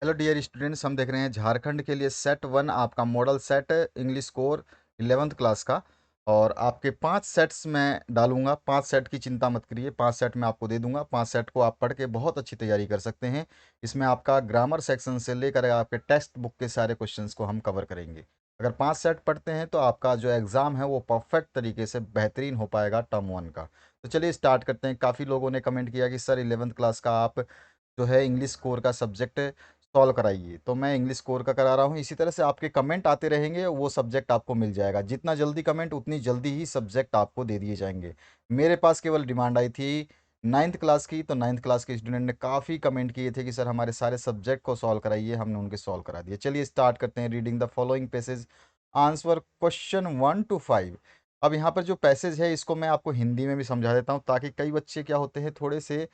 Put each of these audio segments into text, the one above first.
Hello dear students, हम देख रहे हैं झारखंड के लिए सेट 1 आपका model set English core 11th class का। और आपके 5 सेट्स मैं डालूंगा। 5 सेट की चिंता मत करिए, 5 सेट मैं आपको दे दूंगा। 5 सेट को आप पढ़ के बहुत अच्छी तैयारी कर सकते हैं। इसमें आपका ग्रामर सेक्शन से लेकर आपके टेक्स्ट बुक के सारे क्वेश्चंस को हम कवर करेंगे। अगर 5 सेट पढ़ते हैं तो आपका जो एग्ज़ाम है वो परफेक्ट तरीके से बेहतरीन हो पाएगा टर्म 1 का। तो चलिए स्टार्ट करते हैं। काफ़ी लोगों ने कमेंट किया कि सर 11th क्लास का आप जो है इंग्लिश कोर का सब्जेक्ट सॉल्व कराइए, तो मैं इंग्लिश कोर का करा रहा हूँ। इसी तरह से आपके कमेंट आते रहेंगे, वो सब्जेक्ट आपको मिल जाएगा। जितना जल्दी कमेंट उतनी जल्दी ही सब्जेक्ट आपको दे दिए जाएंगे। मेरे पास केवल डिमांड आई थी 9th क्लास की, तो 9th क्लास के स्टूडेंट ने काफ़ी कमेंट किए थे कि सर हमारे सारे सब्जेक्ट को सॉल्व कराइए। हमने उनके सॉल्व करा दिए। चलिए स्टार्ट करते हैं। Reading the following passage, answer question 1 to 5। अब यहाँ पर जो पैसेज है इसको मैं आपको हिंदी में भी समझा देता हूँ, ताकि कई बच्चे क्या होते हैं, थोड़े से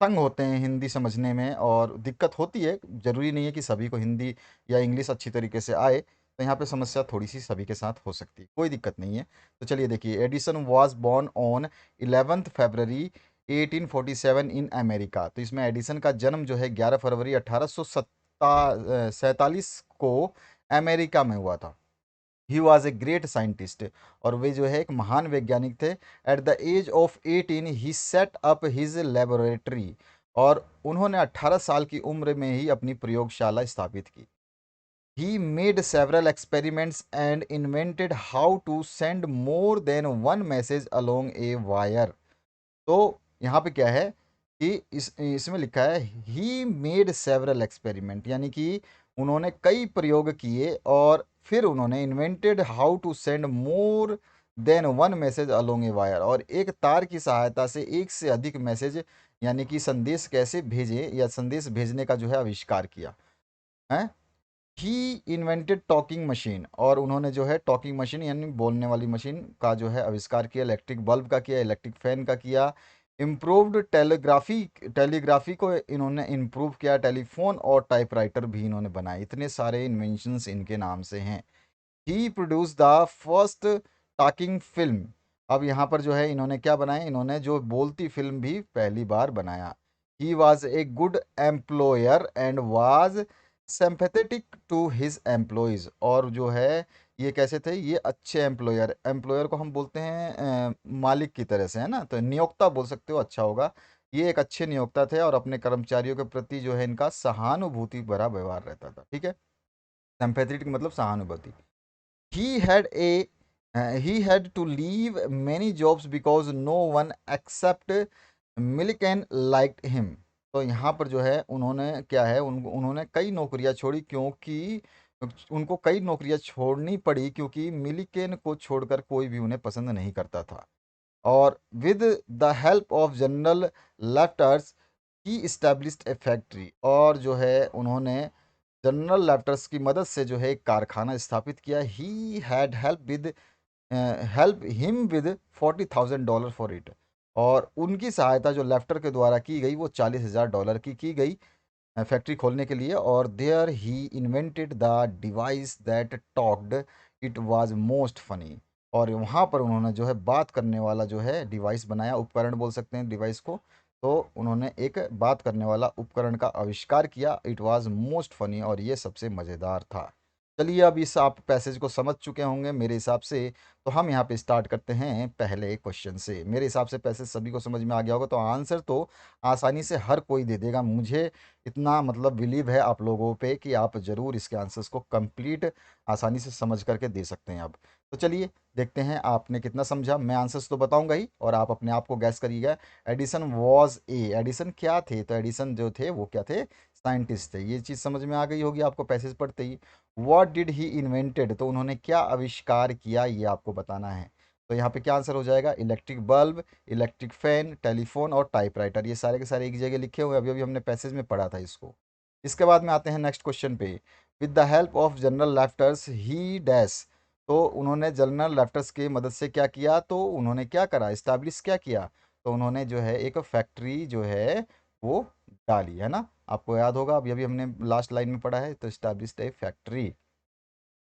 तंग होते हैं हिंदी समझने में, और दिक्कत होती है। ज़रूरी नहीं है कि सभी को हिंदी या इंग्लिश अच्छी तरीके से आए, तो यहाँ पे समस्या थोड़ी सी सभी के साथ हो सकती है, कोई दिक्कत नहीं है। तो चलिए देखिए, Edison was born on 11th February 1847 in America. तो इसमें एडिसन का जन्म जो है 11 फरवरी 1847 को अमेरिका में हुआ था। He was a great scientist, और वे जो है एक महान वैज्ञानिक थे। At the age of 18 he set up his laboratory, और उन्होंने 18 साल की उम्र में ही अपनी प्रयोगशाला स्थापित की। He made several experiments and invented how to send more than one message along a wire. तो यहाँ पे क्या है कि इसमें लिखा है ही मेड सेवरल एक्सपेरिमेंट, यानी कि उन्होंने कई प्रयोग किए, और फिर उन्होंने invented how to send more than one message along a wire, और एक तार की सहायता से एक से अधिक मैसेज यानी कि संदेश कैसे भेजें, या संदेश भेजने का जो है आविष्कार किया है। ही इन्वेंटेड टॉकिंग मशीन, और उन्होंने जो है टॉकिंग मशीन यानी बोलने वाली मशीन का जो है आविष्कार किया। इलेक्ट्रिक बल्ब का किया, इलेक्ट्रिक फैन का किया। इम्प्रूव्ड टेलीग्राफी, टेलीग्राफी को इन्होंने इम्प्रूव किया। टेलीफोन और टाइपराइटर भी इन्होंने बनाए। इतने सारे इन्वेंशंस इनके नाम से हैं। He produce the first talking film. अब यहाँ पर जो है इन्होंने क्या बनाया, इन्होंने जो बोलती फिल्म भी पहली बार बनाया। He was a good employer and was sympathetic to his employees, और जो है ये कैसे थे, ये अच्छे एम्प्लॉयर, एम्प्लॉयर को हम बोलते हैं मालिक की तरह से, है ना, तो नियोक्ता बोल सकते हो, अच्छा होगा। ये एक अच्छे नियोक्ता थे, और अपने कर्मचारियों के प्रति जो है इनका सहानुभूति भरा व्यवहार रहता था। ठीक है, सिंपैथेटिक मतलब सहानुभूति। he had a he had to leave many jobs because no one except Millikan liked him। तो यहाँ पर जो है उन्होंने क्या है, उन्होंने कई नौकरियां छोड़ी, क्योंकि उनको कई नौकरियां छोड़नी पड़ी क्योंकि मिलिकेन को छोड़कर कोई भी उन्हें पसंद नहीं करता था। और with the help of general Lefferts he established a factory, और जो है उन्होंने जनरल लेफ्टर्स की मदद से जो है एक कारखाना स्थापित किया। He had help him with $40,000 for it, और उनकी सहायता जो लेफ्टर के द्वारा की गई वो $40,000 की गई फैक्ट्री खोलने के लिए। और there he invented the device that talked, it was most funny, और वहाँ पर उन्होंने जो है बात करने वाला जो है डिवाइस बनाया, उपकरण बोल सकते हैं डिवाइस को। तो उन्होंने एक बात करने वाला उपकरण का आविष्कार किया। इट वाज मोस्ट फनी, और ये सबसे मज़ेदार था। चलिए, अब इस आप पैसेज को समझ चुके होंगे मेरे हिसाब से, तो हम यहाँ पे स्टार्ट करते हैं पहले क्वेश्चन से। मेरे हिसाब से पैसेज सभी को समझ में आ गया होगा, तो आंसर तो आसानी से हर कोई दे देगा। मुझे इतना मतलब बिलीव है आप लोगों पे कि आप ज़रूर इसके आंसर्स को कंप्लीट आसानी से समझ करके दे सकते हैं। अब तो चलिए देखते हैं आपने कितना समझा। मैं आंसर्स तो बताऊंगा ही, और आप अपने आप को गैस करिएगा। एडिसन वॉज ए, एडिसन क्या थे, तो एडिसन जो थे वो क्या थे, साइंटिस्ट थे। ये चीज़ समझ में आ गई होगी आपको पैसेज पढ़ते ही। व्हाट डिड ही इन्वेंटेड, तो उन्होंने क्या आविष्कार किया ये आपको बताना है। तो यहाँ पे क्या आंसर हो जाएगा, electric bulb, electric fan, telephone और टाइपराइटर। ये सारे के सारे एक जगह लिखे हुए, अभी अभी हमने पैसेज में पढ़ा था इसको। इसके बाद में आते हैं नेक्स्ट क्वेश्चन पे। With the help of general Lefferts he dash, तो उन्होंने जनरल लेफ्टर्स की मदद से क्या किया, तो उन्होंने क्या करा, इस्टेब्लिश क्या किया, तो उन्होंने जो है एक फैक्ट्री जो है वो डाली, है ना। आपको याद होगा, अभी अभी हमने लास्ट लाइन में पढ़ा है, तो इस्टेब्लिश ए फैक्ट्री।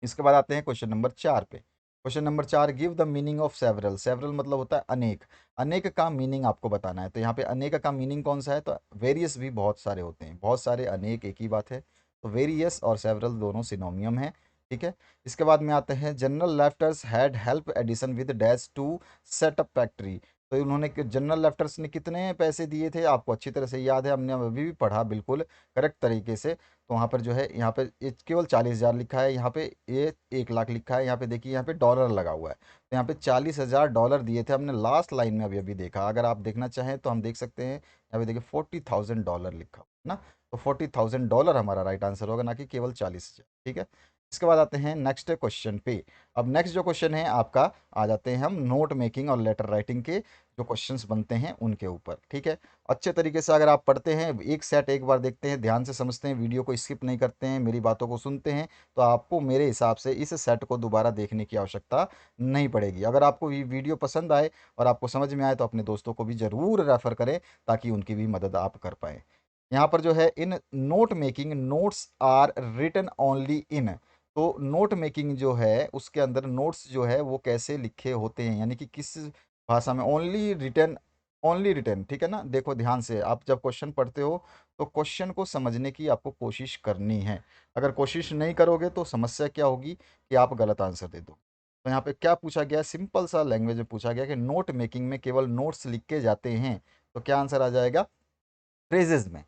इसके बाद आते हैं क्वेश्चन नंबर 4 पे। Question number 4, give the meaning of several. Several मतलब होता है अनेक, अनेक का मीनिंग आपको बताना है। तो यहाँ पे अनेक का मीनिंग कौन सा है, तो वेरियस भी बहुत सारे होते हैं, बहुत सारे, अनेक एक ही बात है। तो वेरियस और सेवरल दोनों सिनोनियम है, ठीक है। इसके बाद में आते हैं, general Lefferts had help Edison with dash to set up factory. तो उन्होंने, जनरल लेफ्टर्स ने कितने पैसे दिए थे, आपको अच्छी तरह से याद है, हमने अभी भी पढ़ा बिल्कुल करेक्ट तरीके से। तो वहाँ पर जो है, यहाँ पे ये केवल 40,000 लिखा है, यहाँ पे ये 1 लाख लिखा है, यहाँ पे देखिए, यहाँ पे डॉलर लगा हुआ है। तो यहाँ पे 40,000 डॉलर दिए थे, हमने लास्ट लाइन में अभी अभी देखा। अगर आप देखना चाहें तो हम देख सकते हैं, यहाँ पे देखिए $40,000 लिखा हुआ है ना। तो $40,000 हमारा राइट आंसर होगा, ना कि केवल 40,000, ठीक है। इसके बाद आते हैं नेक्स्ट क्वेश्चन पे। अब नेक्स्ट जो क्वेश्चन है आपका, आ जाते हैं हम नोट मेकिंग और लेटर राइटिंग के जो क्वेश्चंस बनते हैं उनके ऊपर, ठीक है। अच्छे तरीके से अगर आप पढ़ते हैं, एक सेट एक बार देखते हैं, ध्यान से समझते हैं, वीडियो को स्किप नहीं करते हैं, मेरी बातों को सुनते हैं, तो आपको मेरे हिसाब से इस सेट को दोबारा देखने की आवश्यकता नहीं पड़ेगी। अगर आपको ये वीडियो पसंद आए और आपको समझ में आए तो अपने दोस्तों को भी ज़रूर रेफ़र करें, ताकि उनकी भी मदद आप कर पाएँ। यहाँ पर जो है, in note making notes are written only in. तो नोट मेकिंग जो है उसके अंदर नोट्स जो है वो कैसे लिखे होते हैं, यानी कि किस भाषा में, ओनली रिटन, ओनली रिटन, ठीक है ना। देखो ध्यान से, आप जब क्वेश्चन पढ़ते हो तो क्वेश्चन को समझने की आपको कोशिश करनी है। अगर कोशिश नहीं करोगे तो समस्या क्या होगी कि आप गलत आंसर दे दो। तो यहाँ पे क्या पूछा गया, सिंपल सा लैंग्वेज में पूछा गया कि नोट मेकिंग में केवल नोट्स लिख के जाते हैं। तो क्या आंसर आ जाएगा, फ्रेजेस में।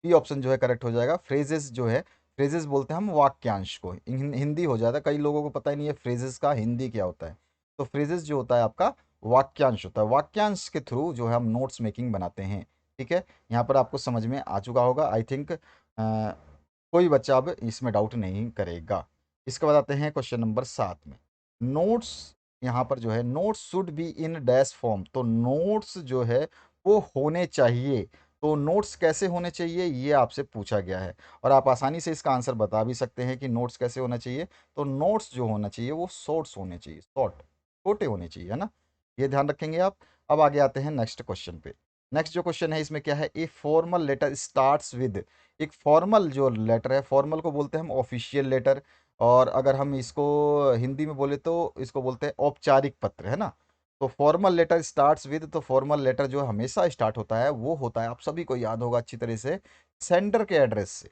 बी ऑप्शन जो है करेक्ट हो जाएगा। फ्रेजेस जो है, फ्रेजेस बोलते हैं हम वाक्यांश को, हिंदी हो जाता है, कई लोगों को पता ही नहीं है फ्रेजेस का हिंदी क्या होता है। तो फ्रेजेस जो होता है आपका वाक्यांश होता है, वाक्यांश के थ्रू जो है हम नोट्स मेकिंग बनाते हैं, ठीक है। यहाँ पर आपको समझ में आ चुका होगा, आई थिंक कोई बच्चा अब इसमें डाउट नहीं करेगा। इसके बाद आते हैं क्वेश्चन नंबर 7 में। नोट्स, यहाँ पर जो है, notes should be in dash form. तो नोट्स जो है वो होने चाहिए। तो नोट्स कैसे होने चाहिए ये आपसे पूछा गया है, और आप आसानी से इसका आंसर बता भी सकते हैं कि नोट्स कैसे होना चाहिए। तो नोट्स जो होना चाहिए वो शॉर्ट्स होने चाहिए, शॉर्ट, छोटे होने चाहिए, है ना। ये ध्यान रखेंगे आप। अब आगे आते हैं नेक्स्ट क्वेश्चन पे। नेक्स्ट जो क्वेश्चन है इसमें क्या है, a formal letter starts with. एक फॉर्मल जो लेटर है, फॉर्मल को बोलते हैं हम ऑफिशियल लेटर, और अगर हम इसको हिंदी में बोले तो इसको बोलते हैं औपचारिक पत्र, है ना। तो फॉर्मल लेटर स्टार्ट्स विद, तो फॉर्मल लेटर जो हमेशा स्टार्ट होता है वो होता है, आप सभी को याद होगा अच्छी तरह से, सेंडर के एड्रेस से।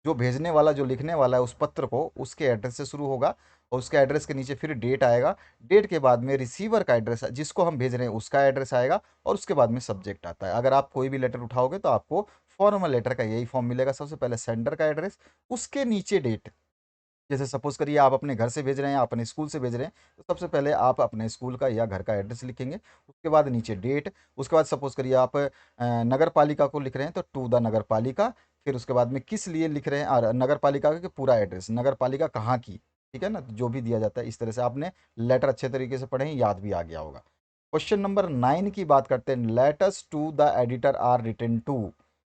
जो भेजने वाला, जो लिखने वाला है उस पत्र को, उसके एड्रेस से शुरू होगा, और उसके एड्रेस के नीचे फिर डेट आएगा। डेट के बाद में रिसीवर का एड्रेस, जिसको हम भेज रहे हैं उसका एड्रेस आएगा, और उसके बाद में सब्जेक्ट आता है। अगर आप कोई भी लेटर उठाओगे तो आपको फॉर्मल लेटर का यही फॉर्म मिलेगा, सबसे पहले सेंडर का एड्रेस, उसके नीचे डेट। जैसे सपोज करिए आप अपने घर से भेज रहे हैं, अपने स्कूल से भेज रहे हैं, तो सबसे पहले आप अपने स्कूल का या घर का एड्रेस लिखेंगे, उसके बाद नीचे डेट। उसके बाद सपोज करिए आप नगर पालिका को लिख रहे हैं, तो टू द नगर पालिका। फिर उसके बाद में किस लिए लिख रहे हैं, और नगर पालिका का पूरा एड्रेस, नगर पालिका कहाँ की, ठीक है ना, जो भी दिया जाता है। इस तरह से आपने लेटर अच्छे तरीके से पढ़े हैं, याद भी आ गया होगा। क्वेश्चन नंबर 9 की बात करते हैं, letters to the editor are written to.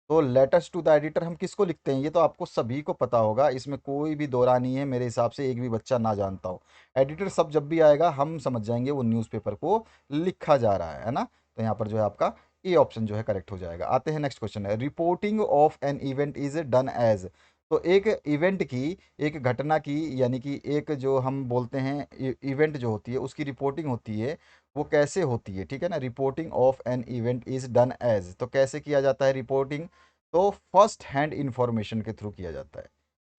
तो लेटर्स टू द एडिटर हम किसको लिखते हैं, ये तो आपको सभी को पता होगा, इसमें कोई भी दो राय नहीं है मेरे हिसाब से, एक भी बच्चा ना जानता हो। एडिटर सब जब भी आएगा हम समझ जाएंगे वो न्यूज़पेपर को लिखा जा रहा है ना। तो यहाँ पर जो है आपका ए ऑप्शन जो है करेक्ट हो जाएगा। आते हैं नेक्स्ट क्वेश्चन है, reporting of an event is done as. तो एक इवेंट की, एक घटना की, यानी कि एक जो हम बोलते हैं इवेंट जो होती है उसकी रिपोर्टिंग होती है, वो कैसे होती है, ठीक है ना। Reporting of an event is done as, तो कैसे किया जाता है रिपोर्टिंग, तो फर्स्ट हैंड इंफॉर्मेशन के थ्रू किया जाता है।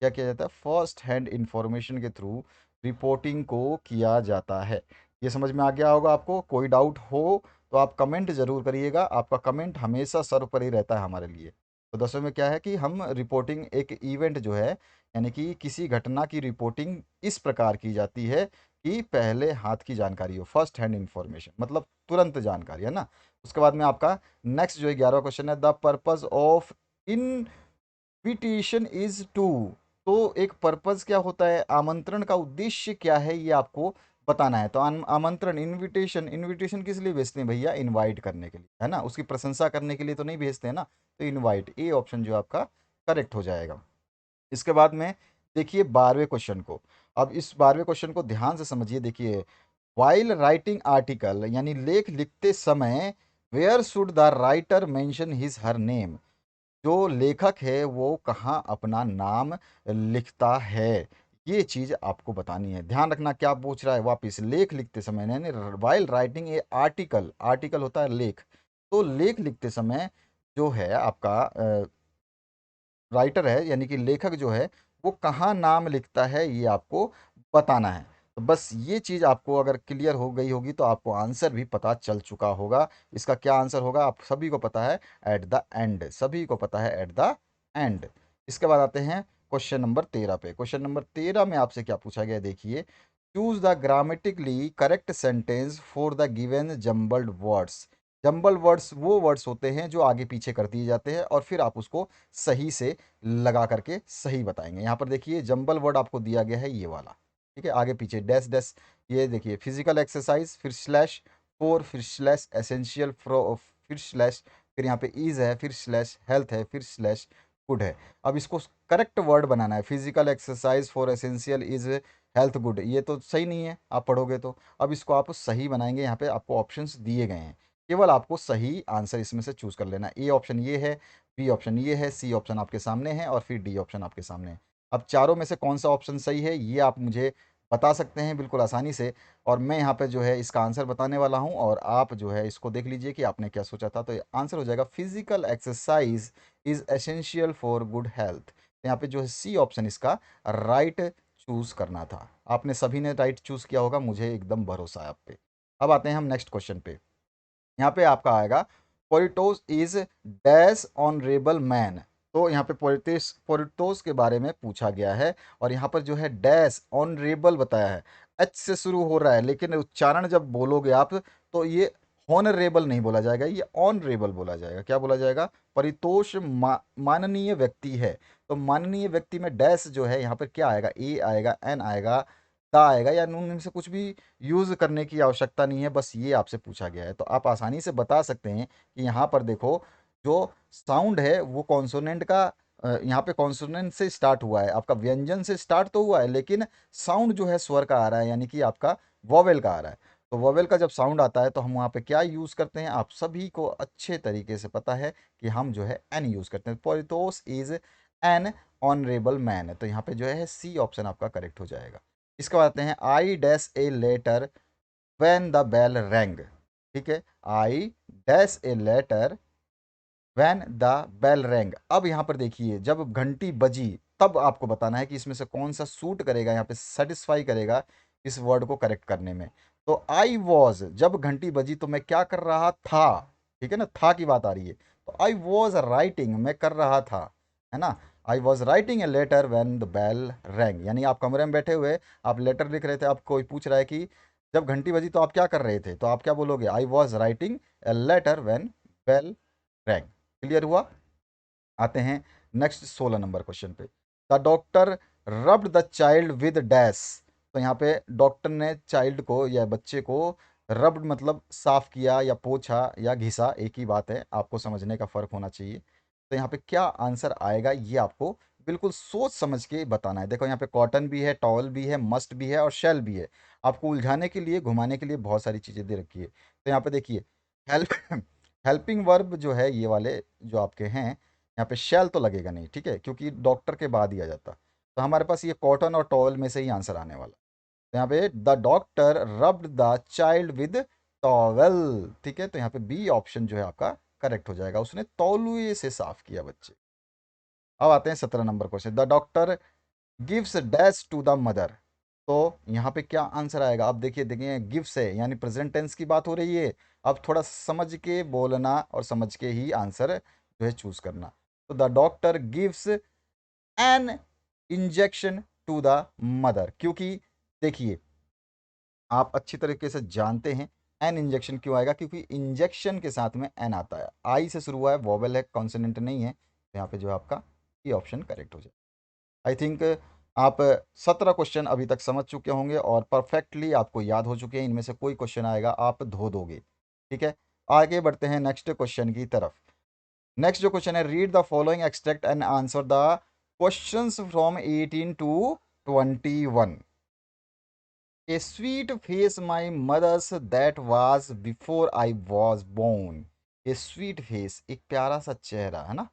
क्या किया जाता है, फर्स्ट हैंड इंफॉर्मेशन के थ्रू रिपोर्टिंग को किया जाता है। ये समझ में आ गया होगा आपको। कोई डाउट हो तो आप कमेंट जरूर करिएगा, आपका कमेंट हमेशा सर्वोपरि रहता है हमारे लिए। तो दसवें में क्या है कि हम रिपोर्टिंग, एक इवेंट जो है, यानी कि किसी घटना की रिपोर्टिंग इस प्रकार की जाती है कि पहले हाथ की जानकारी हो, फर्स्ट हैंड इंफॉर्मेशन, मतलब तुरंत जानकारी, है ना। उसके बाद में आपका नेक्स्ट जो 11वां क्वेश्चन है, the purpose of invitation is to. तो एक पर्पज क्या होता है, आमंत्रण का उद्देश्य क्या है, ये आपको बताना है। तो आमंत्रण, इनविटेशन, इनविटेशन किस लिए भेजते हैं भैया, इनवाइट करने के लिए, है ना, उसकी प्रशंसा करने के लिए तो नहीं भेजते हैं ना। तो इनवाइट, ए ऑप्शन जो आपका करेक्ट हो जाएगा। इसके बाद में देखिए 12वें क्वेश्चन को। अब इस 12वें क्वेश्चन को ध्यान से समझिए, देखिए, वाइल राइटिंग आर्टिकल, यानी लेख लिखते समय, where should the writer mention his her name. जो लेखक है वो कहाँ अपना नाम लिखता है, ये चीज़ आपको बतानी है। ध्यान रखना क्या पूछ रहा है वापिस, लेख लिखते समय यानी while writing a article, article होता है लेख, तो लेख लिखते समय जो है आपका राइटर है यानी कि लेखक जो है वो कहाँ नाम लिखता है ये आपको बताना है। तो बस ये चीज़ आपको अगर क्लियर हो गई होगी तो आपको आंसर भी पता चल चुका होगा। इसका क्या आंसर होगा आप सभी को पता है, एट द एंड, सभी को पता है एट द एंड। इसके बाद आते हैं क्वेश्चन नंबर 13 पे। क्वेश्चन नंबर 13 में आपसे क्या पूछा गया देखिए, choose the grammatically correct sentence for the given jumbled words. Jumble words वो वर्ड्स होते हैं जो आगे पीछे कर दिए जाते हैं और फिर आप उसको सही से लगा करके सही बताएंगे। यहाँ पर देखिए जंबल वर्ड आपको दिया गया है ये वाला, ठीक है, आगे पीछे डैश डैश, ये देखिए फिजिकल एक्सरसाइज, फिर स्लैश फोर, फिर स्लैश एसेंशियल, फिर स्लैश, फिर यहाँ पे इज है, फिर स्लैश हेल्थ है, फिर स्लैश गुड है। अब इसको करेक्ट वर्ड बनाना है, physical exercise for essential is health good, ये तो सही नहीं है आप पढ़ोगे तो। अब इसको आप सही बनाएंगे, यहाँ पे आपको ऑप्शंस दिए गए हैं, केवल आपको सही आंसर इसमें से चूज कर लेना है। ए ऑप्शन ये है, बी ऑप्शन ये है, सी ऑप्शन आपके सामने है और फिर डी ऑप्शन आपके सामने है। अब चारों में से कौन सा ऑप्शन सही है ये आप मुझे बता सकते हैं बिल्कुल आसानी से, और मैं यहाँ पे जो है इसका आंसर बताने वाला हूँ और आप जो है इसको देख लीजिए कि आपने क्या सोचा था। तो आंसर हो जाएगा physical exercise is essential for good health. यहाँ पे जो है सी ऑप्शन इसका राइट चूज करना था। आपने सभी ने राइट चूज किया होगा, मुझे एकदम भरोसा है आप पे। अब आते हैं हम नेक्स्ट क्वेश्चन पे। यहाँ पे आपका आएगा पोरिटोस इज डैश ऑनरेबल मैन। तो यहाँ पे पोरिटोस पोरिटोस के बारे में पूछा गया है और यहाँ पर जो है डैश ऑनरेबल बताया है, एच से शुरू हो रहा है लेकिन उच्चारण जब बोलोगे आप तो ये हॉनरेबल नहीं बोला जाएगा, ये ऑनरेबल बोला जाएगा। क्या बोला जाएगा? परितोष माननीय व्यक्ति है। तो माननीय व्यक्ति में डैश जो है यहाँ पर क्या आएगा, ए आएगा, एन आएगा, दा आएगा, या नून में से कुछ भी यूज़ करने की आवश्यकता नहीं है, बस ये आपसे पूछा गया है। तो आप आसानी से बता सकते हैं कि यहाँ पर देखो जो साउंड है वो कॉन्सोनेंट का यहाँ पे कॉन्सोनेंट से स्टार्ट हुआ है, आपका व्यंजन से स्टार्ट तो हुआ है लेकिन साउंड जो है स्वर का आ रहा है, यानी कि आपका वॉवेल का आ रहा है। तो वॉवेल का जब साउंड आता है तो हम वहाँ पे क्या यूज़ करते हैं, आप सभी को अच्छे तरीके से पता है कि हम जो है एन यूज़ करते हैं। पोरितोस इज एन ऑनरेबल मैन, तो यहाँ पे जो है सी ऑप्शन आपका करेक्ट हो जाएगा। इसके बाद आते हैं I dash a letter when the bell rang. ठीक है, I dash a letter when the bell rang. अब यहाँ पर देखिए जब घंटी बजी तब आपको बताना है कि इसमें से कौन सा सूट करेगा, यहाँ पे सेटिस्फाई करेगा इस वर्ड को करेक्ट करने में। तो आई वॉज, जब घंटी बजी तो मैं क्या कर रहा था, ठीक है ना, था की बात आ रही है। तो आई वॉज राइटिंग, मैं कर रहा था, है ना। I was writing a letter when the bell rang, यानी आप कमरे में बैठे हुए आप लेटर लिख रहे थे, आप कोई पूछ रहा है कि जब घंटी बजी तो आप क्या कर रहे थे, तो आप क्या बोलोगे, I was writing a letter when bell rang. Clear हुआ? आते हैं नेक्स्ट 16 नंबर क्वेश्चन पे। The doctor rubbed the child with dash. तो यहाँ पे डॉक्टर ने चाइल्ड को या बच्चे को रब्ड मतलब साफ किया या पोछा या घिसा, एक ही बात है, आपको समझने का फर्क होना चाहिए। तो यहाँ पे क्या आंसर आएगा ये आपको बिल्कुल सोच समझ के बताना है। देखो यहाँ पे कॉटन भी है, टॉवल भी है, मस्ट भी है और शेल भी है। आपको उलझाने के लिए घुमाने के लिए बहुत सारी चीज़ें दे रखी है। तो यहाँ पे देखिए हेल्प हेल्पिंग वर्ब जो है ये वाले जो आपके हैं, यहाँ पे शैल तो लगेगा नहीं, ठीक है, क्योंकि डॉक्टर के बाद ही आ जाता। तो हमारे पास ये कॉटन और टॉवल में से ही आंसर आने वाला। तो यहाँ पे the doctor rubbed the child with towel, ठीक है, तो यहाँ पे बी ऑप्शन जो है आपका करेक्ट हो जाएगा, उसने तौलिए से साफ किया बच्चे। अब आते हैं 17 number question. The doctor gives dash to the mother. तो यहाँ पे क्या आंसर आएगा? अब देखिए देखिए गिव्स है यानी प्रेजेंट टेंस की बात हो रही है। अब थोड़ा समझ के बोलना और समझ के ही आंसर जो है चूज करना। तो the doctor gives an injection to the mother, क्योंकि देखिए आप अच्छी तरीके से जानते हैं एन इंजेक्शन क्यों आएगा, क्योंकि इंजेक्शन के साथ में एन आता है, आई से शुरू हुआ है, वॉवेल है, कॉन्सोनेंट नहीं है। तो यहाँ पे जो है आपका ये ऑप्शन करेक्ट हो जाए। आई थिंक आप 17 क्वेश्चन अभी तक समझ चुके होंगे और परफेक्टली आपको याद हो चुके हैं। इनमें से कोई क्वेश्चन आएगा आप धो दोगे, ठीक है। आगे बढ़ते हैं नेक्स्ट क्वेश्चन की तरफ। नेक्स्ट जो क्वेश्चन है, read the following extract and answer the questions from 18 to 21। A sweet face my mother's that was before I was born. A sweet face, एक प्यारा सा चेहरा, है ना,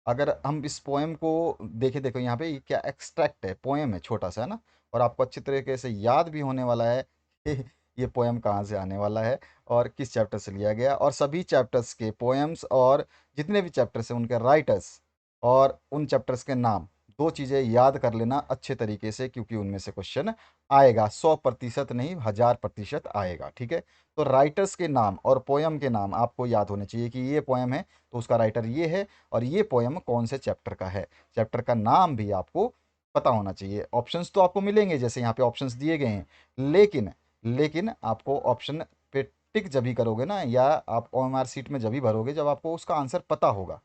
अगर हम इस पोएम को देखें, देखो यहाँ पे ये क्या एक्सट्रैक्ट है, पोएम है छोटा सा, है ना, और आपको अच्छी तरीके से याद भी होने वाला है कि ये पोएम कहाँ से आने वाला है और किस चैप्टर से लिया गया, और सभी चैप्टर्स के पोएम्स और जितने भी चैप्टर्स हैं उनके राइटर्स और उन चैप्टर्स के नाम, दो चीज़ें याद कर लेना अच्छे तरीके से, क्योंकि उनमें से क्वेश्चन आएगा, 100% नहीं 1000% आएगा, ठीक है। तो राइटर्स के नाम और पोएम के नाम आपको याद होने चाहिए कि ये पोएम है तो उसका राइटर ये है, और ये पोएम कौन से चैप्टर का है, चैप्टर का नाम भी आपको पता होना चाहिए। ऑप्शंस तो आपको मिलेंगे जैसे यहाँ पे ऑप्शंस दिए गए हैं, लेकिन लेकिन आपको ऑप्शन पे टिक जब भी करोगे ना, या आप ओएमआर सीट में जब भी भरोगे जब आपको उसका आंसर पता होगा।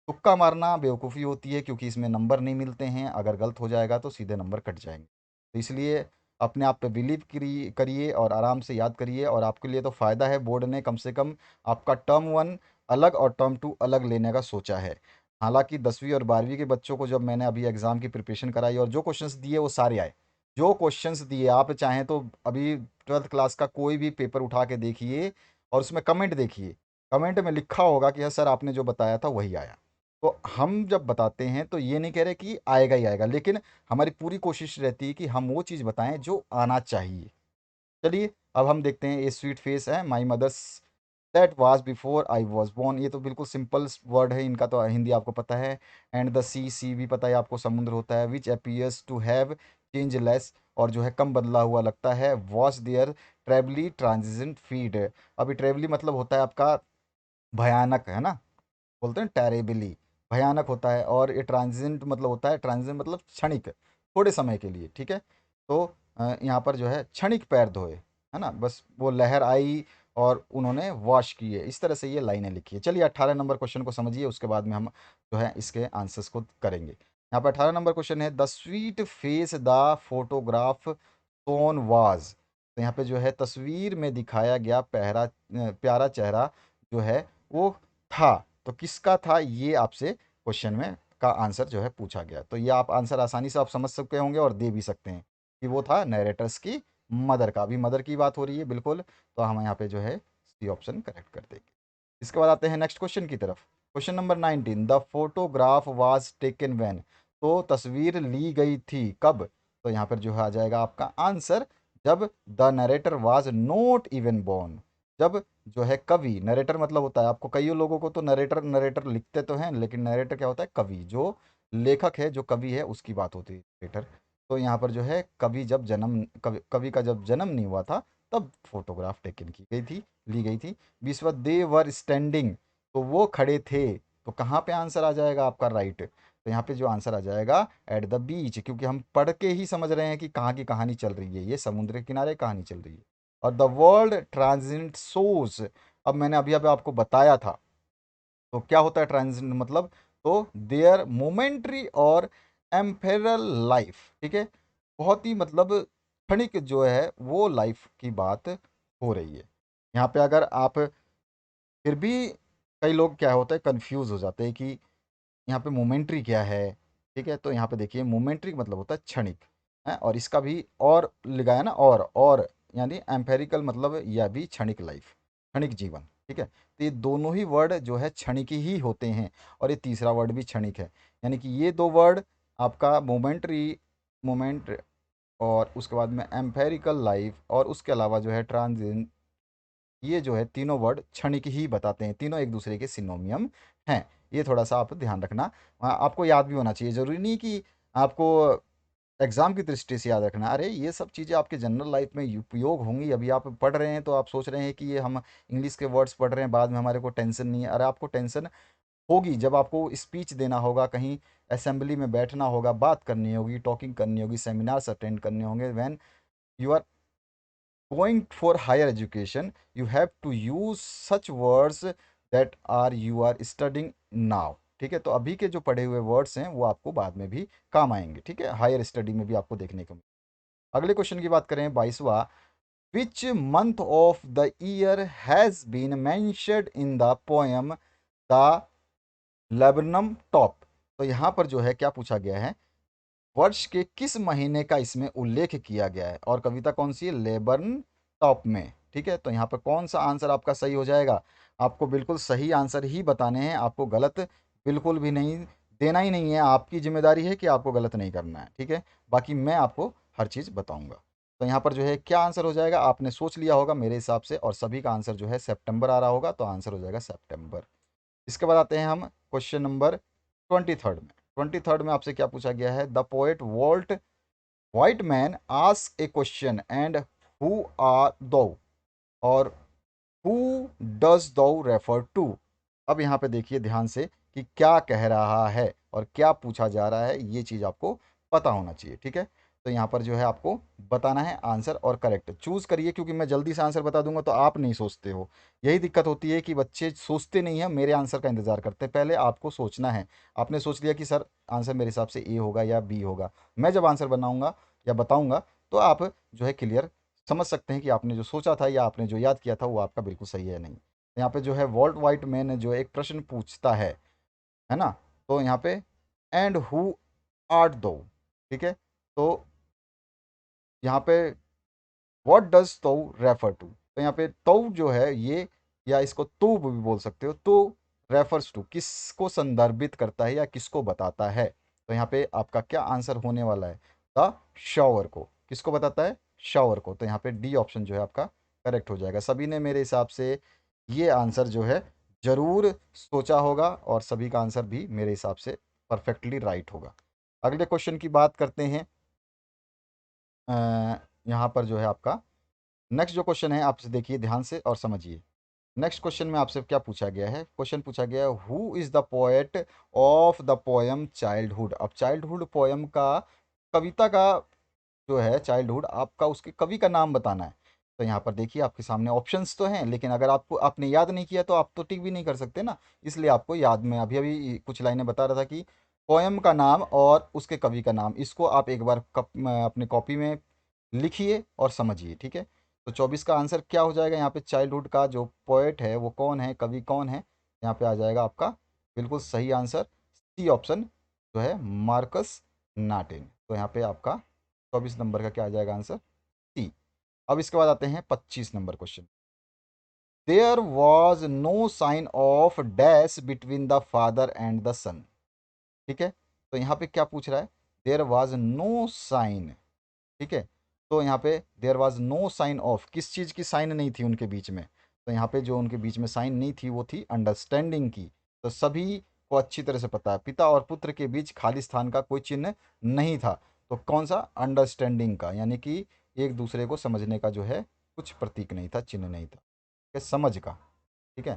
तुक्का मारना बेवकूफ़ी होती है, क्योंकि इसमें नंबर नहीं मिलते हैं, अगर गलत हो जाएगा तो सीधे नंबर कट जाएंगे। तो इसलिए अपने आप पे बिलीव करिए और आराम से याद करिए, और आपके लिए तो फ़ायदा है, बोर्ड ने कम से कम आपका टर्म वन अलग और टर्म टू अलग लेने का सोचा है। हालांकि 10वीं और 12वीं के बच्चों को जब मैंने अभी एग्ज़ाम की प्रिपरेशन कराई और जो क्वेश्चंस दिए वो सारे आए, जो क्वेश्चंस दिए आप चाहें तो अभी 12th क्लास का कोई भी पेपर उठा के देखिए और उसमें कमेंट देखिए, कमेंट में लिखा होगा कि हाँ सर आपने जो बताया था वही आया। तो हम जब बताते हैं तो ये नहीं कह रहे कि आएगा ही आएगा, लेकिन हमारी पूरी कोशिश रहती है कि हम वो चीज़ बताएं जो आना चाहिए। चलिए अब हम देखते हैं, ये स्वीट फेस है my mother's that was before I was born, ये तो बिल्कुल सिंपल वर्ड है, इनका तो हिंदी आपको पता है। एंड द सी, सी भी पता है आपको, समुद्र होता है। Which appears to have change less, और जो है कम बदला हुआ लगता है। वॉज देयर ट्रेवली ट्रांजिजेंट फीड, अभी ट्रेवली मतलब होता है आपका भयानक, है ना, बोलते हैं टेरेबली, भयानक होता है। और ये ट्रांजिएंट मतलब होता है, ट्रांजिएंट मतलब क्षणिक, थोड़े समय के लिए, ठीक है। तो यहाँ पर जो है क्षणिक पैर धोए, है ना, बस वो लहर आई और उन्होंने वॉश किए, इस तरह से ये लाइनें लिखी है। चलिए 18 नंबर क्वेश्चन को समझिए, उसके बाद में हम जो है इसके आंसर्स को करेंगे। यहाँ पर 18 नंबर क्वेश्चन है, the sweet face the photograph shown was, तो यहाँ पे जो है तस्वीर में दिखाया गया प्यारा चेहरा जो है वो था, तो किसका था, ये आपसे क्वेश्चन में का आंसर जो है पूछा गया। तो ये आप आंसर आसानी से आप समझ सकते होंगे और दे भी सकते हैं कि वो था नरेटर्स की मदर का, अभी मदर की बात हो रही है बिल्कुल, तो हम यहाँ पे जो है सी ऑप्शन करेक्ट कर देंगे। इसके बाद आते हैं नेक्स्ट क्वेश्चन की तरफ। Question number 19, the photograph was taken when, तो तस्वीर ली गई थी कब, तो यहाँ पर जो है आ जाएगा आपका आंसर, जब the narrator was not even born, जब जो है कवि, नरेटर मतलब होता है, आपको कई लोगों को तो नरेटर नरेटर लिखते तो हैं, लेकिन नरेटर क्या होता है, कवि, जो लेखक है जो कवि है उसकी बात होती है नरेटर। तो यहाँ पर जो है कवि जब जन्म कवि का जब जन्म नहीं हुआ था तब फोटोग्राफ टेकन की गई थी, ली गई थी। विश्व दे वर स्टैंडिंग, तो वो खड़े थे, तो कहाँ पे आंसर आ जाएगा आपका राइट, तो यहाँ पे जो आंसर आ जाएगा एट द बीच, क्योंकि हम पढ़ के ही समझ रहे हैं कि कहाँ की कहानी चल रही है, ये समुद्र के किनारे कहानी चल रही है। और द वर्ल्ड ट्रांजिट सोर्स, अब मैंने अभी अभी आपको बताया था, तो क्या होता है ट्रांजिट मतलब, तो देयर मोमेंट्री और एम्पेरल लाइफ, ठीक है, बहुत ही मतलब क्षणिक जो है वो लाइफ की बात हो रही है। यहाँ पे अगर आप फिर भी, कई लोग क्या होता है कंफ्यूज हो जाते हैं कि यहाँ पे मोमेंट्री क्या है, ठीक है, तो यहाँ पे देखिए मोमेंट्री मतलब होता है क्षणिक, है, और इसका भी और लगाया ना, और यानी एम्पेरिकल मतलब यह भी क्षणिक लाइफ, क्षणिक जीवन, ठीक है। तो ये दोनों ही वर्ड जो है क्षणिक ही होते हैं, और ये तीसरा वर्ड भी क्षणिक है, यानी कि ये दो वर्ड आपका मोमेंट्री, मोमेंट, और उसके बाद में एम्पेरिकल लाइफ, और उसके अलावा जो है ट्रांजिट, ये जो है तीनों वर्ड क्षणिक ही बताते हैं, तीनों एक दूसरे के सिनोनियम हैं। ये थोड़ा सा आप ध्यान रखना, आपको याद भी होना चाहिए, ज़रूरी नहीं कि आपको एग्जाम की दृष्टि से याद रखना, अरे ये सब चीज़ें आपके जनरल लाइफ में उपयोग होंगी। अभी आप पढ़ रहे हैं तो आप सोच रहे हैं कि ये हम इंग्लिश के वर्ड्स पढ़ रहे हैं, बाद में हमारे को टेंशन नहीं है, अरे आपको टेंशन होगी जब आपको स्पीच देना होगा, कहीं असेंबली में बैठना होगा, बात करनी होगी, टॉकिंग करनी होगी, सेमिनार्स अटेंड करने होंगे। When you are going for higher education you have to use such words that are you are studying now, ठीक है। तो अभी के जो पढ़े हुए वर्ड्स हैं वो आपको बाद में भी काम आएंगे, ठीक है, हायर स्टडी में भी आपको देखने को मिलेगा। अगले क्वेश्चन की बात करें 22वां, which month of the year has been mentioned in the poem the laburnum top, तो यहाँ पर जो है क्या पूछा गया है, वर्ष के किस महीने का इसमें उल्लेख किया गया है, और कविता कौन सी है, लेबर्न टॉप में, ठीक है। तो यहाँ पर कौन सा आंसर आपका सही हो जाएगा, आपको बिल्कुल सही आंसर ही बताने हैं, आपको गलत बिल्कुल भी नहीं देना ही नहीं है, आपकी जिम्मेदारी है कि आपको गलत नहीं करना है, ठीक है। बाकी मैं आपको हर चीज़ बताऊंगा। तो यहाँ पर जो है क्या आंसर हो जाएगा, आपने सोच लिया होगा मेरे हिसाब से, और सभी का आंसर जो है सितंबर आ रहा होगा, तो आंसर हो जाएगा सितंबर। इसके बाद आते हैं हम क्वेश्चन नंबर 23 में। 23 में आपसे क्या पूछा गया है, the poet Walt Whitman ask a question and who are thou, और who does thou refer to. अब यहाँ पे देखिए ध्यान से कि क्या कह रहा है और क्या पूछा जा रहा है, ये चीज़ आपको पता होना चाहिए, ठीक है। तो यहाँ पर जो है आपको बताना है आंसर और करेक्ट चूज करिए, क्योंकि मैं जल्दी से आंसर बता दूंगा तो आप नहीं सोचते हो। यही दिक्कत होती है कि बच्चे सोचते नहीं हैं, मेरे आंसर का इंतजार करते हैं। पहले आपको सोचना है। आपने सोच लिया कि सर आंसर मेरे हिसाब से ए होगा या बी होगा, मैं जब आंसर बनाऊंगा या बताऊंगा तो आप जो है क्लियर समझ सकते हैं कि आपने जो सोचा था या आपने जो याद किया था वो आपका बिल्कुल सही है नहीं। यहाँ पे जो है वॉल्ट वाइट मैन जो एक प्रश्न पूछता है ना। तो यहाँ पे एंड हु आर्ट दो, ठीक है। तो यहाँ पे व्हाट डज तो रेफर टू, तो यहाँ पे तो जो है ये, या इसको तो भी बोल सकते हो, तो रेफर्स टू किसको संदर्भित करता है या किसको बताता है। तो यहाँ पे आपका क्या आंसर होने वाला है, द शॉवर को। किसको बताता है, शॉवर को। तो यहाँ पे डी ऑप्शन जो है आपका करेक्ट हो जाएगा। सभी ने मेरे हिसाब से ये आंसर जो है जरूर सोचा होगा, और सभी का आंसर भी मेरे हिसाब से परफेक्टली राइट होगा। अगले क्वेश्चन की बात करते हैं। यहाँ पर जो है आपका नेक्स्ट जो क्वेश्चन है, आपसे देखिए ध्यान से और समझिए। नेक्स्ट क्वेश्चन में आपसे क्या पूछा गया है, क्वेश्चन पूछा गया है who is the poet of the poem childhood. अब चाइल्डहुड पोएम का, कविता का जो है चाइल्डहुड, आपका उसके कवि का नाम बताना है। तो यहाँ पर देखिए आपके सामने ऑप्शंस तो हैं, लेकिन अगर आपको आपने याद नहीं किया तो आप तो टिक भी नहीं कर सकते ना। इसलिए आपको याद में अभी अभी कुछ लाइनें बता रहा था कि पोएम का नाम और उसके कवि का नाम, इसको आप एक बार अपने कॉपी में लिखिए और समझिए, ठीक है। तो 24 का आंसर क्या हो जाएगा, यहाँ पे चाइल्डहुड का जो पोएट है वो कौन है, कवि कौन है, यहाँ पे आ जाएगा आपका बिल्कुल सही आंसर सी ऑप्शन जो है, मार्कस नाटेन। तो यहाँ पे आपका 24 नंबर का क्या आ जाएगा आंसर, सी। अब इसके बाद आते हैं 25 number question. There was no sign of dash between the father and the son, ठीक है। तो यहाँ पे क्या पूछ रहा है, देयर वॉज नो साइन, ठीक है। तो यहाँ पे there was no sign of, किस चीज़ की साइन नहीं थी उनके बीच में। तो यहाँ पे जो उनके बीच में साइन नहीं थी वो थी अंडरस्टैंडिंग की। तो सभी को अच्छी तरह से पता है पिता और पुत्र के बीच खाली स्थान का कोई चिन्ह नहीं था। तो कौन सा, अंडरस्टैंडिंग का, यानी कि एक दूसरे को समझने का जो है कुछ प्रतीक नहीं था, चिन्ह नहीं था, ठीक है, समझ का, ठीक है।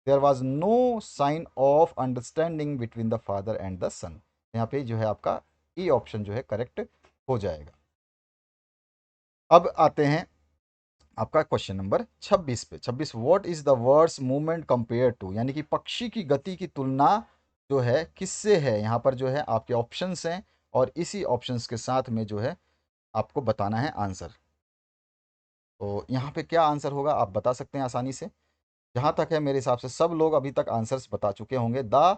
There was no sign of understanding between the father and the son. यहाँ पे जो है आपका ई ऑप्शन जो है करेक्ट हो जाएगा। अब आते हैं आपका क्वेश्चन नंबर 26 पे। 26, what is the words movement compare to, यानी कि पक्षी की गति की तुलना जो है किससे है। यहाँ पर जो है आपके ऑप्शंस हैं, और इसी ऑप्शंस के साथ में जो है आपको बताना है आंसर। तो यहाँ पे क्या आंसर होगा आप बता सकते हैं आसानी से। जहाँ तक है मेरे हिसाब से सब लोग अभी तक आंसर्स बता चुके होंगे। The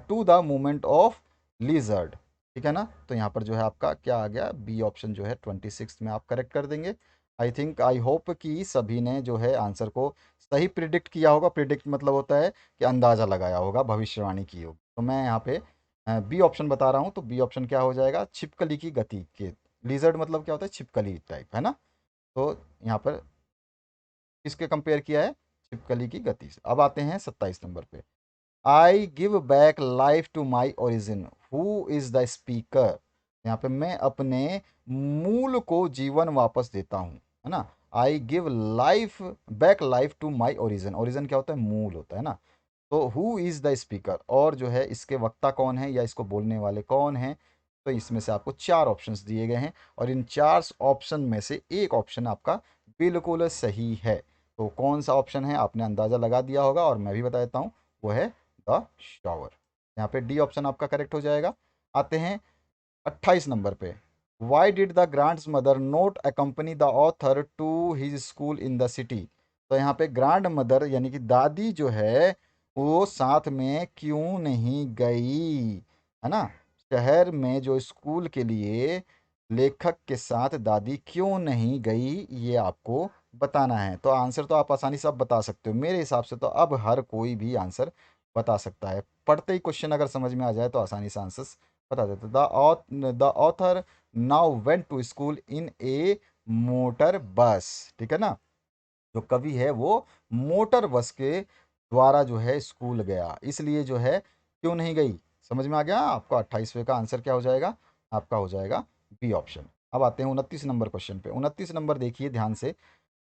two the movement of lizard, ठीक है ना। तो यहाँ पर जो है आपका क्या आ गया, बी ऑप्शन जो है 26 में आप करेक्ट कर देंगे। आई थिंक, आई होप कि सभी ने जो है आंसर को सही प्रिडिक्ट किया होगा। प्रिडिक्ट मतलब होता है कि अंदाज़ा लगाया होगा, भविष्यवाणी की होगी। तो मैं यहाँ पे बी ऑप्शन बता रहा हूँ। तो बी ऑप्शन क्या हो जाएगा, छिपकली की गति के, लिजर्ड मतलब क्या होता है, छिपकली टाइप, है ना। तो यहाँ पर किसके कंपेयर किया है, छिपकली की गति से। अब आते हैं 27 नंबर पे। I give back life to my origin, who is the speaker. यहाँ पे मैं अपने मूल को जीवन वापस देता हूँ, है ना। I give life back life to my origin, origin क्या होता है, मूल होता है ना। तो हु इज द स्पीकर, और जो है इसके वक्ता कौन है या इसको बोलने वाले कौन हैं। तो इसमें से आपको चार ऑप्शंस दिए गए हैं, और इन चार ऑप्शन में से एक ऑप्शन आपका बिल्कुल सही है। तो कौन सा ऑप्शन है आपने अंदाज़ा लगा दिया होगा, और मैं भी बता देता हूँ, वो है द शॉवर। यहाँ पे डी ऑप्शन आपका करेक्ट हो जाएगा। आते हैं 28 नंबर पे। Why did the grandmother not accompany the author to his school in the city. तो यहाँ पे ग्रांड मदर यानी कि दादी जो है वो साथ में क्यों नहीं गई, है ना। शहर में जो स्कूल के लिए लेखक के साथ दादी क्यों नहीं गई, ये आपको बताना है। तो आंसर तो आप आसानी से अब बता सकते हो। मेरे हिसाब से तो अब हर कोई भी आंसर बता सकता है। पढ़ते ही क्वेश्चन अगर समझ में आ जाए तो आसानी से आंसर्स बता देते। The author now went to school in a motor bus, ठीक है ना। जो कवि है वो मोटर बस के द्वारा जो है स्कूल गया, इसलिए जो है क्यों नहीं गई। समझ में आ गया आपको। 28वें का आंसर क्या हो जाएगा, आपका हो जाएगा बी ऑप्शन। अब आते हैं 29 नंबर क्वेश्चन पे। 29 नंबर देखिए ध्यान से।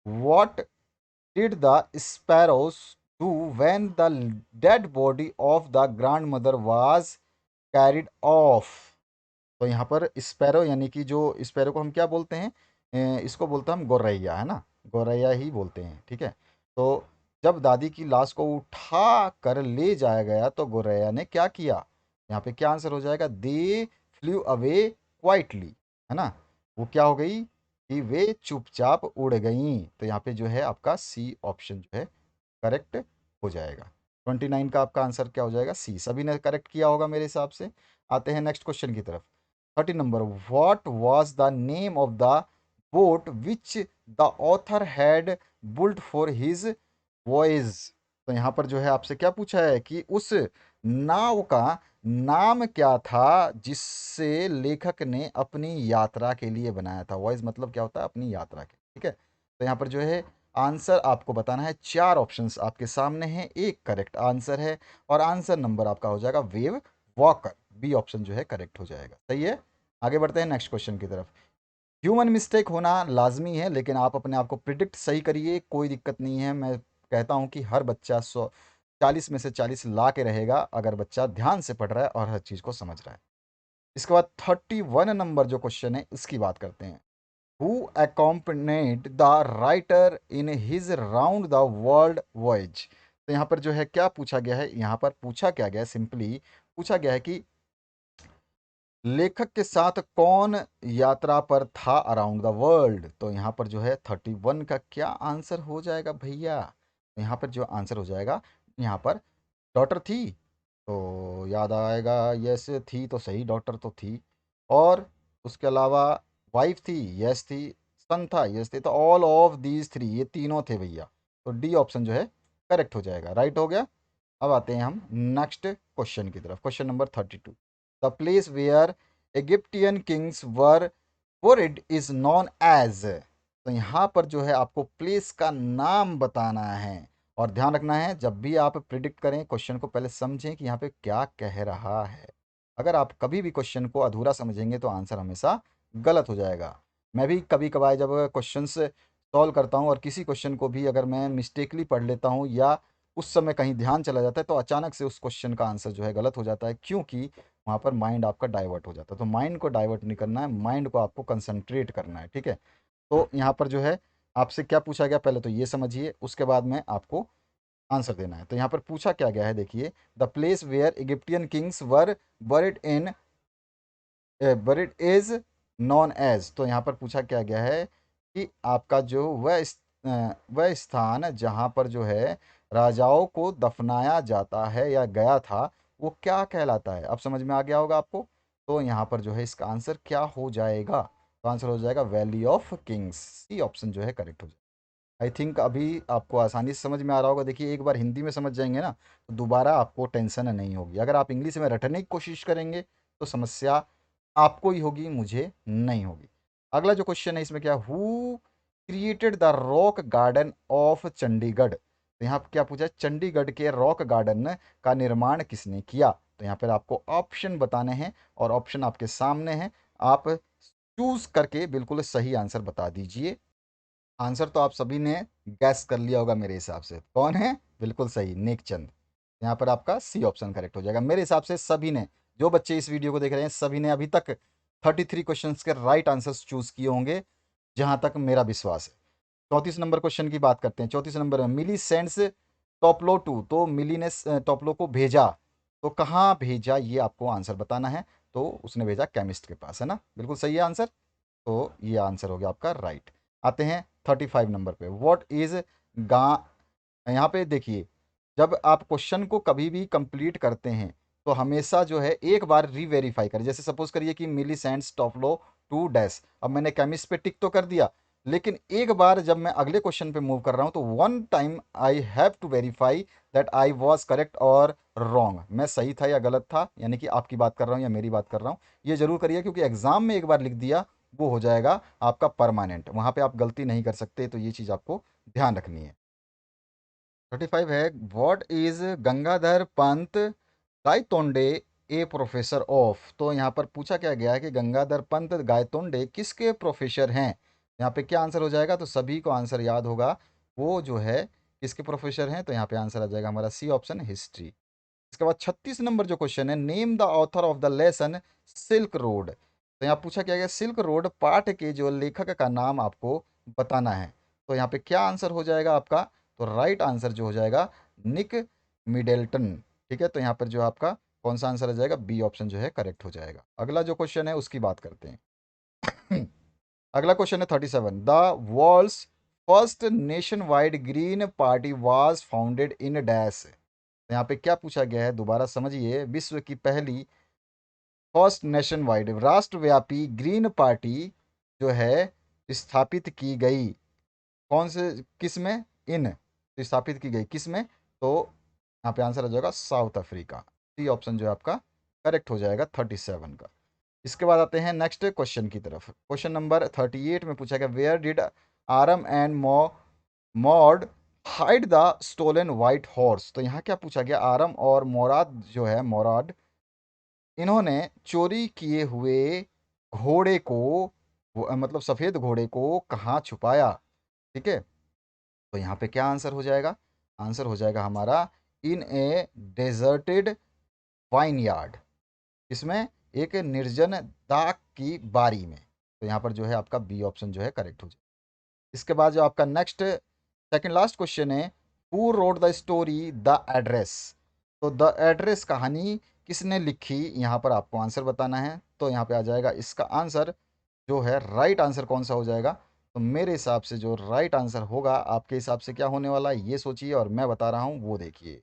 What did the sparrows do when the dead body of the grand mother was carried of. तो यहाँ पर स्पैरो यानी कि जो स्पैरो को हम क्या बोलते हैं, इसको बोलते हैं हम गौरैया, है ना। गौरैया ही बोलते हैं, ठीक है। तो जब दादी की लाश को उठा कर ले जाया गया तो गौरैया ने क्या किया। यहाँ पे क्या आंसर हो जाएगा, दे फ्लू अवे क्वाइटली, है ना। वो क्या हो गई कि वे चुपचाप उड़ गईं। तो यहाँ पे जो है आपका सी ऑप्शन जो है करेक्ट हो जाएगा। 29 का आपका आंसर क्या हो जाएगा, सी। सभी ने करेक्ट किया होगा मेरे हिसाब से। आते हैं नेक्स्ट क्वेश्चन की तरफ। 30 number, what was the name of the boat which the author had built for his voyage. तो यहाँ पर जो है आपसे क्या पूछा है कि उस नाव का नाम क्या था जिससे लेखक ने अपनी यात्रा के लिए बनाया था। वॉयज मतलब क्या होता है, अपनी यात्रा के, ठीक है। तो यहाँ पर जो है आंसर आपको बताना है। 4 ऑप्शंस आपके सामने हैं, एक करेक्ट आंसर है और आंसर नंबर आपका हो जाएगा वेव वॉकर। बी ऑप्शन जो है करेक्ट हो जाएगा, सही है। आगे बढ़ते हैं नेक्स्ट क्वेश्चन की तरफ। ह्यूमन मिस्टेक होना लाजमी है, लेकिन आप अपने आप को प्रिडिक्ट सही करिए, कोई दिक्कत नहीं है। मैं कहता हूं कि हर बच्चा 40 में से 40 ला के रहेगा अगर बच्चा ध्यान से पढ़ रहा है और हर चीज़ को समझ रहा है। इसके बाद 31 नंबर जो क्वेश्चन है इसकी बात करते हैं। Who accompanied the writer in his round the world voyage. तो यहाँ पर जो है क्या पूछा गया है, यहाँ पर पूछा क्या गया है, सिंपली पूछा गया है कि लेखक के साथ कौन यात्रा पर था अराउंड द वर्ल्ड। तो यहाँ पर जो है 31 का क्या आंसर हो जाएगा भैया। तो यहाँ पर जो आंसर हो जाएगा, यहाँ पर डॉटर थी। तो याद आएगा, यस थी तो सही, डॉटर तो थी। और उसके अलावा वाइफ थी, यस थी। सन था, यस थे। तो ऑल ऑफ दीज थ्री, ये तीनों थे भैया। तो डी ऑप्शन जो है करेक्ट हो जाएगा, राइट हो गया। अब आते हैं हम नेक्स्ट क्वेश्चन की तरफ। Question number 32, the place where Egyptian kings were buried is known as. तो यहाँ पर जो है आपको प्लेस का नाम बताना है। और ध्यान रखना है, जब भी आप प्रिडिक्ट करें क्वेश्चन को पहले समझें कि यहाँ पे क्या कह रहा है। अगर आप कभी भी क्वेश्चन को अधूरा समझेंगे तो आंसर हमेशा गलत हो जाएगा। मैं भी कभी कभार जब क्वेश्चन सॉल्व करता हूँ और किसी क्वेश्चन को भी अगर मैं मिस्टेकली पढ़ लेता हूँ या उस समय कहीं ध्यान चला जाता है तो अचानक से उस क्वेश्चन का आंसर जो है गलत हो जाता है, क्योंकि वहाँ पर माइंड आपका डाइवर्ट हो जाता है। तो माइंड को डाइवर्ट नहीं करना है, माइंड को आपको कंसंट्रेट करना है, ठीक है। तो यहाँ पर जो है आपसे क्या पूछा गया पहले तो ये समझिए, उसके बाद में आपको आंसर देना है। तो यहाँ पर पूछा क्या गया है, देखिए, the place where Egyptian kings were buried in buried is known as. तो यहाँ पर पूछा क्या गया है कि आपका जो वह स्थान जहाँ पर जो है राजाओं को दफनाया जाता है या गया था वो क्या कहलाता है। अब समझ में आ गया होगा आपको। तो यहाँ पर जो है इसका आंसर क्या हो जाएगा, तो आंसर हो जाएगा valley of kings. C option जो है करेक्ट हो जाएगा। आई थिंक अभी आपको आसानी से समझ में आ रहा होगा। देखिए एक बार हिंदी में समझ जाएंगे ना तो दोबारा आपको टेंशन नहीं होगी। अगर आप इंग्लिश में रटने की कोशिश करेंगे तो समस्या आपको ही होगी, मुझे नहीं होगी। अगला जो क्वेश्चन है इसमें क्या, who created the rock garden of Chandigarh. तो यहाँ क्या पूछा है, चंडीगढ़ के रॉक गार्डन का निर्माण किसने किया। तो यहाँ पर आपको ऑप्शन बताने हैं और ऑप्शन आपके सामने हैं, आप चूज करके बिल्कुल सही आंसर बता दीजिए। आंसर तो आप सभी ने गैस कर लिया होगा मेरे हिसाब से, कौन है, बिल्कुल सही, नेकचंद। यहाँ पर आपका सी ऑप्शन करेक्ट हो जाएगा। मेरे हिसाब से सभी ने, जो बच्चे इस वीडियो को देख रहे हैं सभी ने अभी तक 33 क्वेश्चंस के राइट आंसर्स चूज किए होंगे, जहां तक मेरा विश्वास है। 34 नंबर क्वेश्चन की बात करते हैं। 34 नंबर में मिली सेंड्स टोप्लो टू। तो मिली ने टोप्लो को भेजा, तो कहाँ भेजा ये आपको आंसर बताना है। तो उसने भेजा केमिस्ट के पास, है ना, बिल्कुल सही है आंसर। तो ये आंसर हो गया आपका राइट। आते हैं 35 नंबर पे, व्हाट इज गा। यहाँ पे देखिए, जब आप क्वेश्चन को कभी भी कंप्लीट करते हैं तो हमेशा जो है एक बार रीवेरीफाई करें। जैसे सपोज करिए कि मिली सेंड्स टॉपलो टू डैश, अब मैंने केमिस्ट पे टिक तो कर दिया, लेकिन एक बार जब मैं अगले क्वेश्चन पे मूव कर रहा हूँ तो one time I have to verify that I was correct और रॉन्ग, मैं सही था या गलत था, यानी कि आपकी बात कर रहा हूँ या मेरी बात कर रहा हूँ। ये जरूर करिए क्योंकि एग्जाम में एक बार लिख दिया वो हो जाएगा आपका परमानेंट, वहाँ पे आप गलती नहीं कर सकते, तो ये चीज़ आपको ध्यान रखनी है। 35 है, what is Gangadhar Pant Gaitonde A professor of. तो यहाँ पर पूछा क्या गया है कि गंगाधर पंत गायतोंडे किसके प्रोफेसर हैं। यहाँ पे क्या आंसर हो जाएगा, तो सभी को आंसर याद होगा, वो जो है किसके प्रोफेसर हैं, तो यहाँ पे आंसर आ जाएगा हमारा सी ऑप्शन, हिस्ट्री। इसके बाद 36 नंबर जो क्वेश्चन है, name the author of the lesson silk road. तो यहाँ पूछा क्या गया, सिल्क रोड पाठ के जो लेखक का नाम आपको बताना है। तो यहाँ पे क्या आंसर हो जाएगा आपका, तो राइट आंसर जो हो जाएगा निक मिडेल्टन। ठीक है, तो यहाँ पर जो आपका कौन सा आंसर आ जाएगा, बी ऑप्शन जो है करेक्ट हो जाएगा। अगला जो क्वेश्चन है उसकी बात करते हैं। अगला क्वेश्चन है 37, the world's first nationwide green party was founded in dash. यहाँ पे क्या पूछा गया है, दोबारा समझिए, विश्व की पहली फर्स्ट नेशन वाइड राष्ट्रव्यापी ग्रीन पार्टी जो है स्थापित की गई कौन से, किस में, इन, तो स्थापित की गई किस में, तो यहाँ पे आंसर आ जाएगा साउथ अफ्रीका। सी ऑप्शन जो है आपका करेक्ट हो जाएगा 37 का। इसके बाद आते हैं नेक्स्ट क्वेश्चन की तरफ। क्वेश्चन नंबर 38 में पूछा गया, where did Aram and Mourad hide the stolen white horse. तो यहाँ क्या पूछा गया, आरम और मोराद जो है, मोराद, इन्होंने चोरी किए हुए घोड़े को मतलब सफ़ेद घोड़े को कहाँ छुपाया। ठीक है, तो यहाँ पे क्या आंसर हो जाएगा, आंसर हो जाएगा हमारा इन ए डेजर्टेड वाइन यार्ड। इसमें एक निर्जन दाख की बारी में। तो यहाँ पर जो है आपका बी ऑप्शन जो है करेक्ट हो जाएगा। इसके बाद जो आपका नेक्स्ट सेकंड लास्ट क्वेश्चन है, who wrote the story the address. तो द एड्रेस कहानी किसने लिखी, यहाँ पर आपको आंसर बताना है। तो यहाँ पे आ जाएगा इसका आंसर जो है, राइट आंसर कौन सा हो जाएगा, तो मेरे हिसाब से जो राइट आंसर होगा आपके हिसाब से क्या होने वाला है ये सोचिए, और मैं बता रहा हूँ वो देखिए।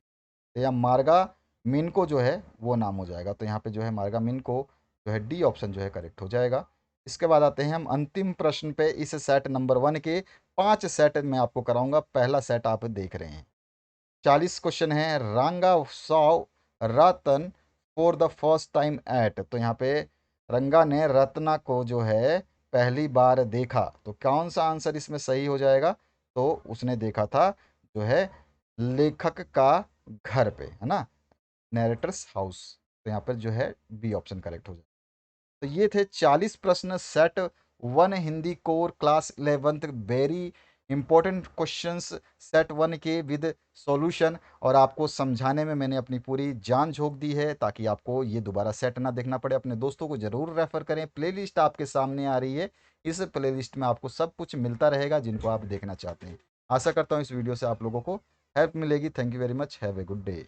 तो यहाँ मार्गा मिनको जो है वो नाम हो जाएगा। तो यहाँ पे जो है मार्गा मिनको जो है डी ऑप्शन जो है करेक्ट हो जाएगा। इसके बाद आते हैं हम अंतिम प्रश्न पे। इस सेट नंबर 1 के 5 सेट मैं आपको कराऊंगा। पहला सेट आप देख रहे हैं, 40 क्वेश्चन है। Ranga saw Ratan for the first time at. तो यहाँ पे रंगा ने रत्ना को जो है पहली बार देखा, तो कौन सा आंसर इसमें सही हो जाएगा, तो उसने देखा था जो है लेखक का घर पे, है ना, नैरेटर्स हाउस। तो यहाँ पर जो है बी ऑप्शन करेक्ट हो जाएगा। तो ये थे 40 प्रश्न set 1 Hindi core class 11th, very important questions set 1 के विद सॉल्यूशन। और आपको समझाने में मैंने अपनी पूरी जान झोंक दी है ताकि आपको ये दोबारा सेट ना देखना पड़े। अपने दोस्तों को ज़रूर रेफर करें। प्लेलिस्ट आपके सामने आ रही है, इस प्लेलिस्ट में आपको सब कुछ मिलता रहेगा जिनको आप देखना चाहते हैं। आशा करता हूँ इस वीडियो से आप लोगों को हेल्प मिलेगी। Thank you very much, have a good day.